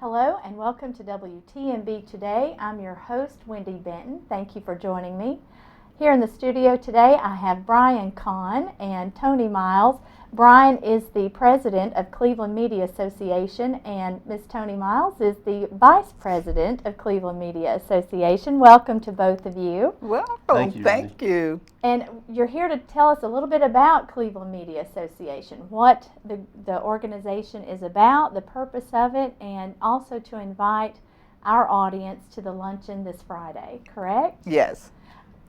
Hello and welcome to WTNB Today. I'm your host, Wendy Benton. Thank you for joining me. Here in the studio today, I have Brian Kahn and Tony Miles. Brian is the president of Cleveland Media Association, and Miss Tony Miles is the vice president of Cleveland Media Association. Welcome to both of you. Welcome. Thank you. And you're here to tell us a little bit about Cleveland Media Association, what the organization is about, the purpose of it, and also to invite our audience to the luncheon this Friday, correct? Yes.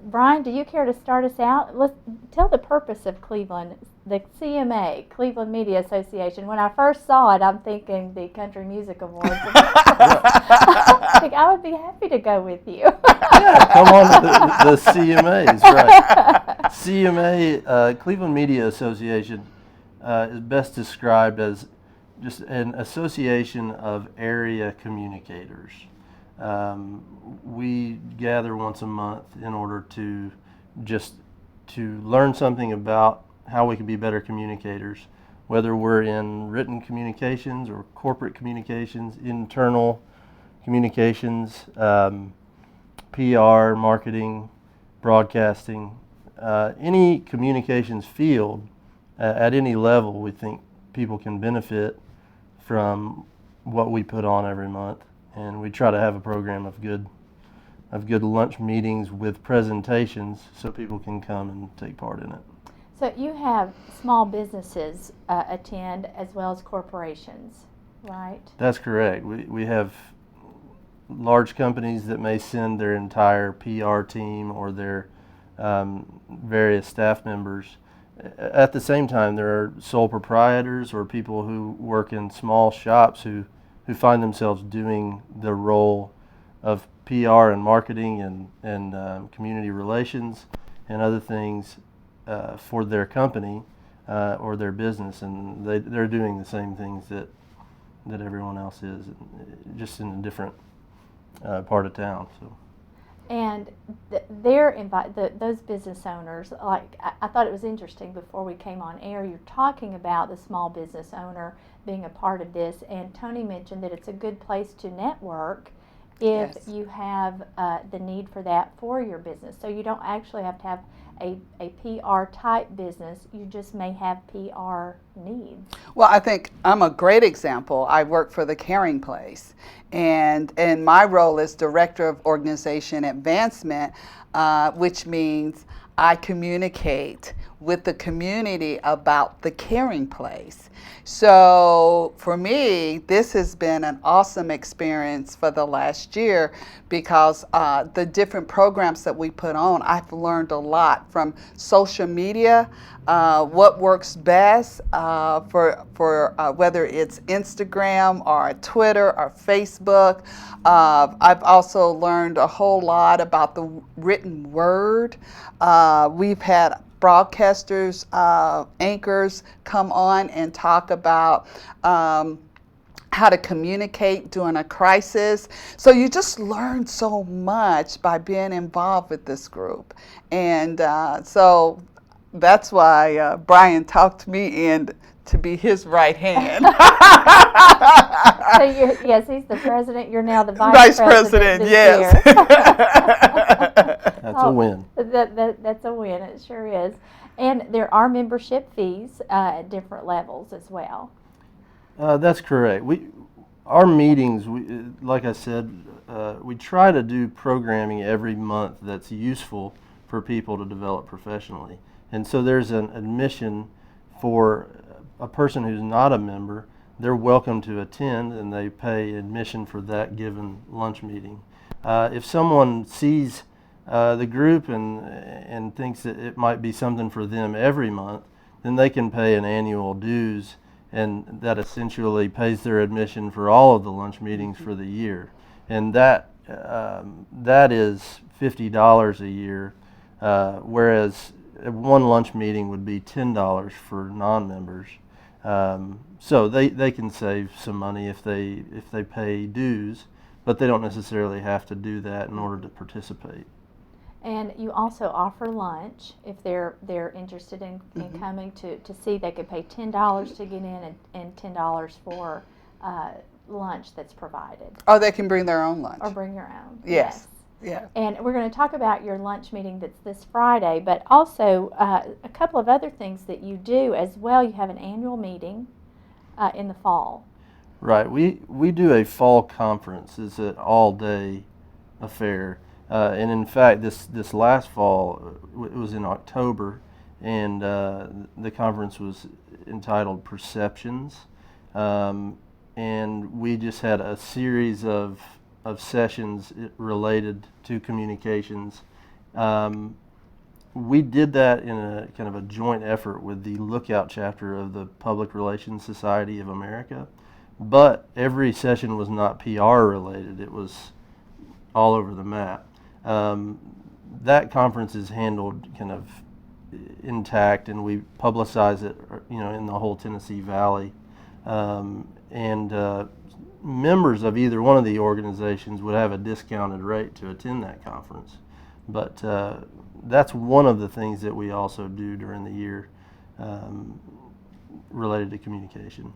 Brian, do you care to start us out? Let's tell the purpose of Cleveland, the CMA, Cleveland Media Association. When I first saw it, I'm thinking the Country Music Awards. I think I would be happy to go with you. Yeah, come on to the CMAs, right? CMA, Cleveland Media Association, is best described as just an association of area communicators. We gather once a month in order to learn something about how we can be better communicators, whether we're in written communications or corporate communications, internal communications, PR, marketing, broadcasting, any communications field at any level. We think people can benefit from what we put on every month. And we try to have a program of good lunch meetings with presentations so people can come and take part in it. So you have small businesses attend as well as corporations, right? That's correct. We have large companies that may send their entire PR team or their various staff members. At the same time, there are sole proprietors or people who work in small shops who find themselves doing the role of PR and marketing and community relations and other things for their company or their business, and they're doing the same things that everyone else is, just in a different part of town. So. And those business owners, like I thought it was interesting before we came on air, you're talking about the small business owner being a part of this, and Tony mentioned that it's a good place to network if Yes. you have the need for that for your business. So you don't actually have to have a PR type business, you just may have PR needs. Well, I think I'm a great example. I work for the Caring Place, and my role is Director of Organization Advancement, which means I communicate with the community about the Caring Place. So for me, this has been an awesome experience for the last year because the different programs that we put on, I've learned a lot from social media, what works best for whether it's Instagram or Twitter or Facebook. I've also learned a whole lot about the written word. We've had broadcasters, anchors come on and talk about how to communicate during a crisis. So you just learn so much by being involved with this group. And so that's why Brian talked me in to be his right hand. So yes, he's the president. You're now the vice president. Yes. That's a win. That's a win. It sure is. And there are membership fees at different levels as well. That's correct. Our meetings, like I said, we try to do programming every month that's useful for people to develop professionally. And so there's an admission for a person who's not a member. They're welcome to attend, and they pay admission for that given lunch meeting. If someone sees the group and thinks that it might be something for them every month, then they can pay an annual dues, and that essentially pays their admission for all of the lunch meetings for the year. And that is $50 a year, whereas one lunch meeting would be $10 for non-members. So they can save some money if they pay dues, but they don't necessarily have to do that in order to participate. And you also offer lunch if they're interested in coming to see. They could pay $10 to get in and $10 for lunch that's provided. Oh, they can bring their own lunch. Or bring your own. Yes. Yeah. And we're going to talk about your lunch meeting that's this Friday, but also a couple of other things that you do as well. You have an annual meeting in the fall. Right. We do a fall conference. It's an all-day affair. And in fact, this last fall, it was in October, and the conference was entitled Perceptions. And we just had a series of sessions related to communications. We did that in a kind of a joint effort with the Lookout chapter of the Public Relations Society of America, but every session was not PR related. It was all over the map. That conference is handled kind of intact, and we publicize it, in the whole Tennessee Valley. And members of either one of the organizations would have a discounted rate to attend that conference. But that's one of the things that we also do during the year related to communication.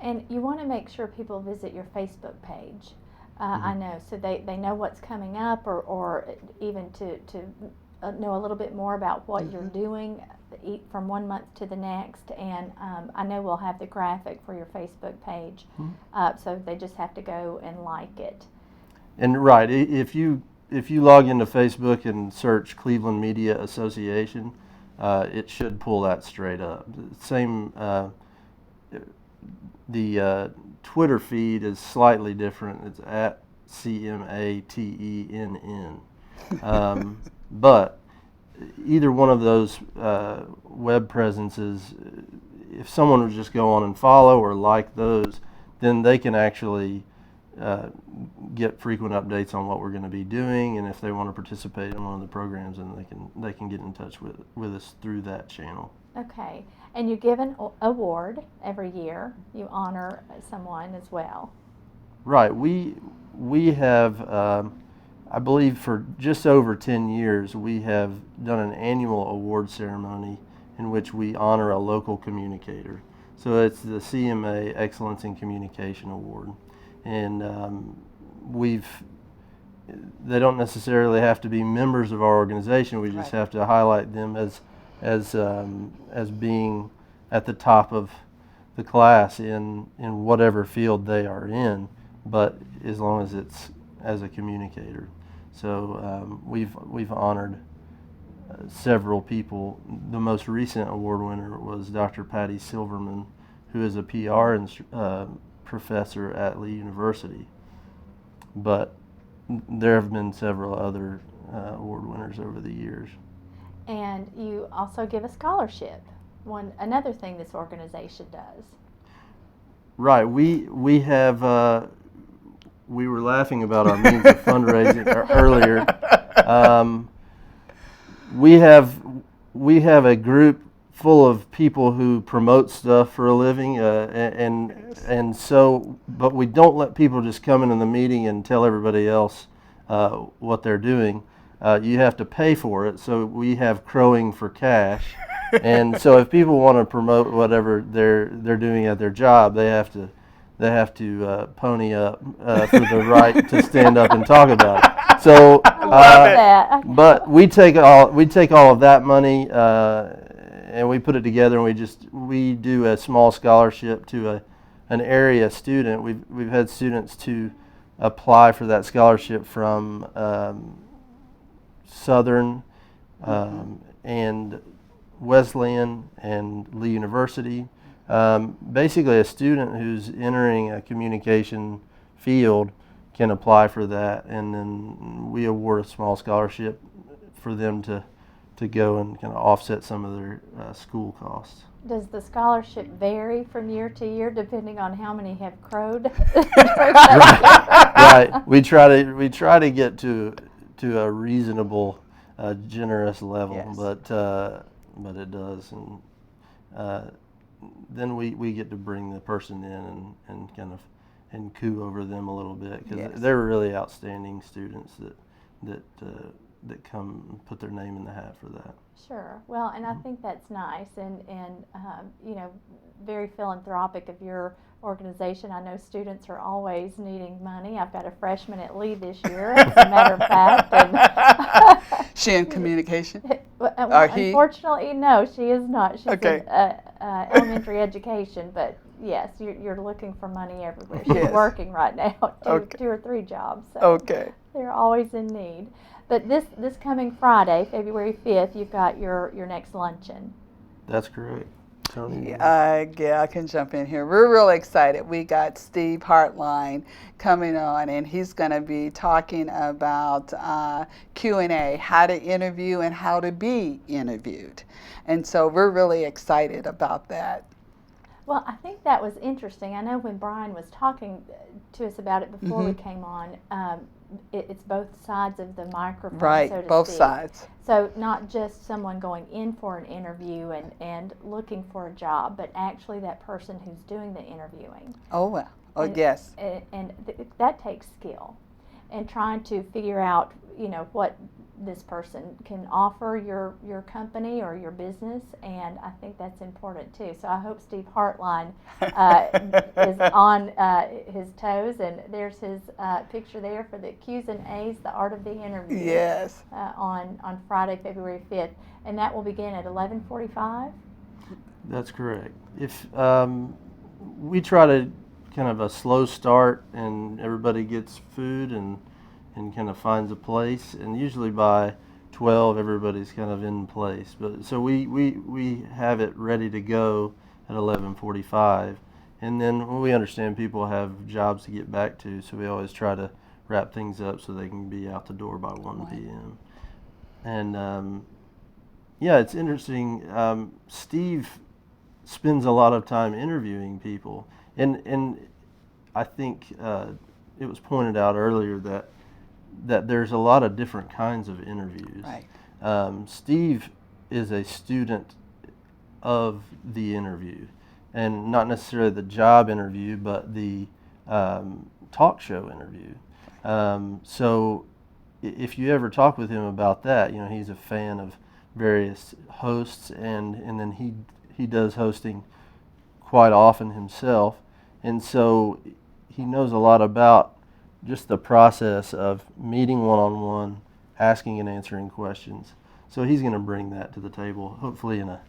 And you want to make sure people visit your Facebook page, I know, so they know what's coming up, or even to know a little bit more about what you're doing from one month to the next. And I know we'll have the graphic for your Facebook page, so they just have to go and like it. And right, if you log into Facebook and search Cleveland Media Association, it should pull that straight up. Same, the Twitter feed is slightly different. It's at CMATENN. But either one of those web presences, if someone would just go on and follow or like those, then they can actually get frequent updates on what we're going to be doing, and if they want to participate in one of the programs, then they can get in touch with us through that channel. Okay, and you give an award every year. You honor someone as well. Right. We have, I believe, for just over 10 years, we have done an annual award ceremony in which we honor a local communicator. So it's the CMA Excellence in Communication Award. And they don't necessarily have to be members of our organization. We just have to highlight them as being at the top of the class in whatever field they are in, but as long as it's as a communicator. So we've honored several people. The most recent award winner was Dr. Patty Silverman, who is a PR professor at Lee University. But there have been several other award winners over the years. And you also give a scholarship. Another thing this organization does. Right. We have. We were laughing about our means of fundraising earlier. We have a group full of people who promote stuff for a living, and so, but we don't let people just come into the meeting and tell everybody else what they're doing. You have to pay for it, so we have crowing for cash. And so if people want to promote whatever they're doing at their job, they have to pony up for the right to stand up and talk about it. So, but we take all of that money and we put it together, and we do a small scholarship to an area student. We've had students to apply for that scholarship from Southern and Wesleyan and Lee University. Basically, a student who's entering a communication field can apply for that, and then we award a small scholarship for them to go and kind of offset some of their school costs. Does the scholarship vary from year to year depending on how many have crowed? Right. We try to get to a reasonable, generous level, yes. But it does, and then we get to bring the person in and kind of coo over them a little bit, because yes. They're really outstanding students that that come and put their name in the hat for that. Sure. Well, and I think that's nice, and you know, very philanthropic of your organization. I know students are always needing money. I've got a freshman at Lee this year, as a matter of fact. And She in communication? He? Unfortunately, no, she is not. She's Okay. in elementary education, but yes, you're looking for money everywhere. She's Yes. working right now, Okay. 2 or 3 jobs. So Okay. they're always in need. But this coming Friday, February 5th, you've got your next luncheon. That's correct. Tony? Yeah, I can jump in here. We're really excited. We got Steve Hartline coming on, and he's going to be talking about Q&A, how to interview and how to be interviewed. And so we're really excited about that. Well, I think that was interesting. I know when Brian was talking to us about it before we came on, it's both sides of the microphone, Right, so to both speak. sides. So not just someone going in for an interview and looking for a job, but actually that person who's doing the interviewing. Oh, well. Oh, And- yes. And that takes skill, and trying to figure out, you know, what this person can offer your company or your business, and I think that's important too. So I hope Steve Hartline is on his toes, and there's his picture there for the Q's and A's, the art of the interview. Yes. On Friday, February 5th, and that will begin at 11:45. That's correct. If we try to kind of a slow start, and everybody gets food and kind of finds a place, and usually by 12 everybody's kind of in place. But so we have it ready to go at 11:45, and then we understand people have jobs to get back to, so we always try to wrap things up so they can be out the door by 1 p.m. And yeah, it's interesting. Steve spends a lot of time interviewing people, and I think it was pointed out earlier that there's a lot of different kinds of interviews. Right. Steve is a student of the interview, and not necessarily the job interview, but the talk show interview. So if you ever talk with him about that, you know, he's a fan of various hosts, and then he does hosting quite often himself, and so he knows a lot about just the process of meeting one-on-one, asking and answering questions. So he's going to bring that to the table, hopefully in a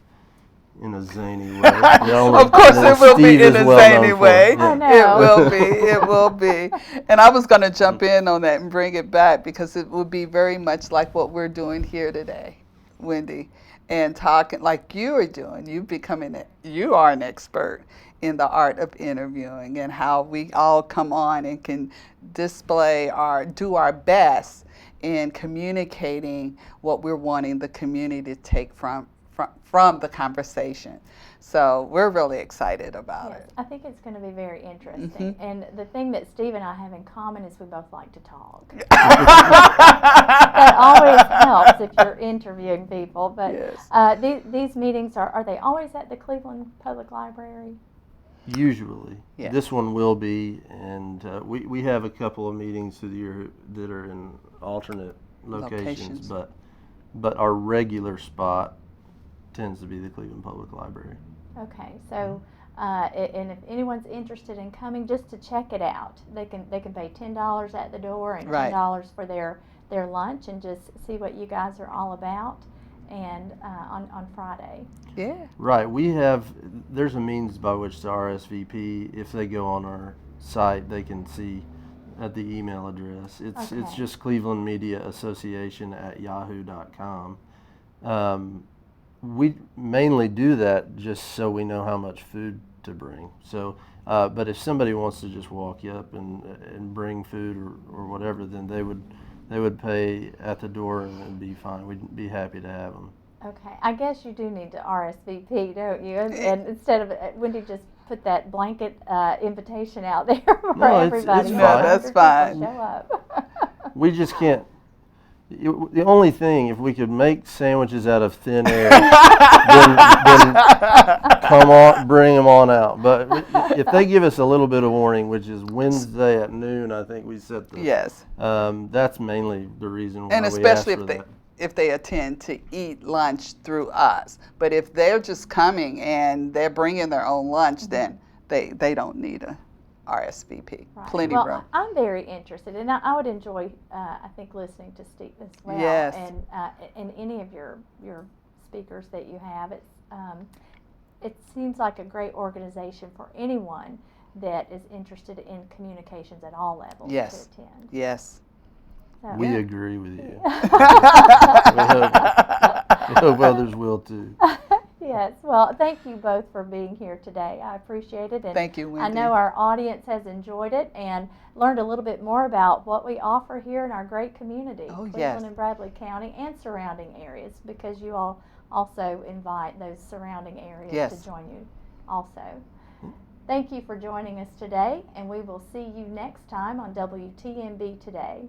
zany way. Of course it will be in a zany way. I know. It will be. It will be. And I was going to jump in on that and bring it back, because it will be very much like what we're doing here today, Wendy, and talking like you are doing. You are an expert in the art of interviewing, and how we all come on and can do our best in communicating what we're wanting the community to take from the conversation. So we're really excited about Yes, it. I think it's going to be very interesting. And the thing that Steve and I have in common is we both like to talk. That always helps if you're interviewing people. But Yes. these meetings, are they always at the Cleveland Public Library? Usually. Yeah. This one will be, and we have a couple of meetings through the year that are in alternate locations. But our regular spot tends to be the Cleveland Public Library. Okay, so and if anyone's interested in coming, just to check it out, they can pay $10 at the door and Right. $10 for their lunch, and just see what you guys are all about, and on Friday. Yeah. Right. There's a means by which to RSVP. If they go on our site, they can see at the email address. It's Okay. just Cleveland Media Association at yahoo.com. We mainly do that just so we know how much food to bring. So, but if somebody wants to just walk you up and bring food or whatever, then they would pay at the door, and it'd be fine. We'd be happy to have them. Okay, I guess you do need to RSVP, don't you? And instead of Wendy just put that blanket invitation out there for No, it's everybody. fine. No, that's fine. Show up. We just can't. The only thing, if we could make sandwiches out of thin air, then come on, bring them on out. But if they give us a little bit of warning, which is Wednesday at noon, I think we set the. Yes. That's mainly the reason why And we asked especially for that. if they attend to eat lunch through us. But if they're just coming and they're bringing their own lunch, then they don't need a RSVP. Right. Plenty well, room. I'm very interested, and I would enjoy, I think, listening to Steve as well. Yes. And any of your speakers that you have. It seems like a great organization for anyone that is interested in communications at all levels Yes. to attend. Yes. So, We agree with you. we hope others will too. Yes. Well, thank you both for being here today. I appreciate it. And Thank you, Wendy. I know our audience has enjoyed it and learned a little bit more about what we offer here in our great community, Oh, Cleveland yes. and Bradley County and surrounding areas, because you all also invite those surrounding areas Yes. to join you also. Thank you for joining us today, and we will see you next time on WTNB Today.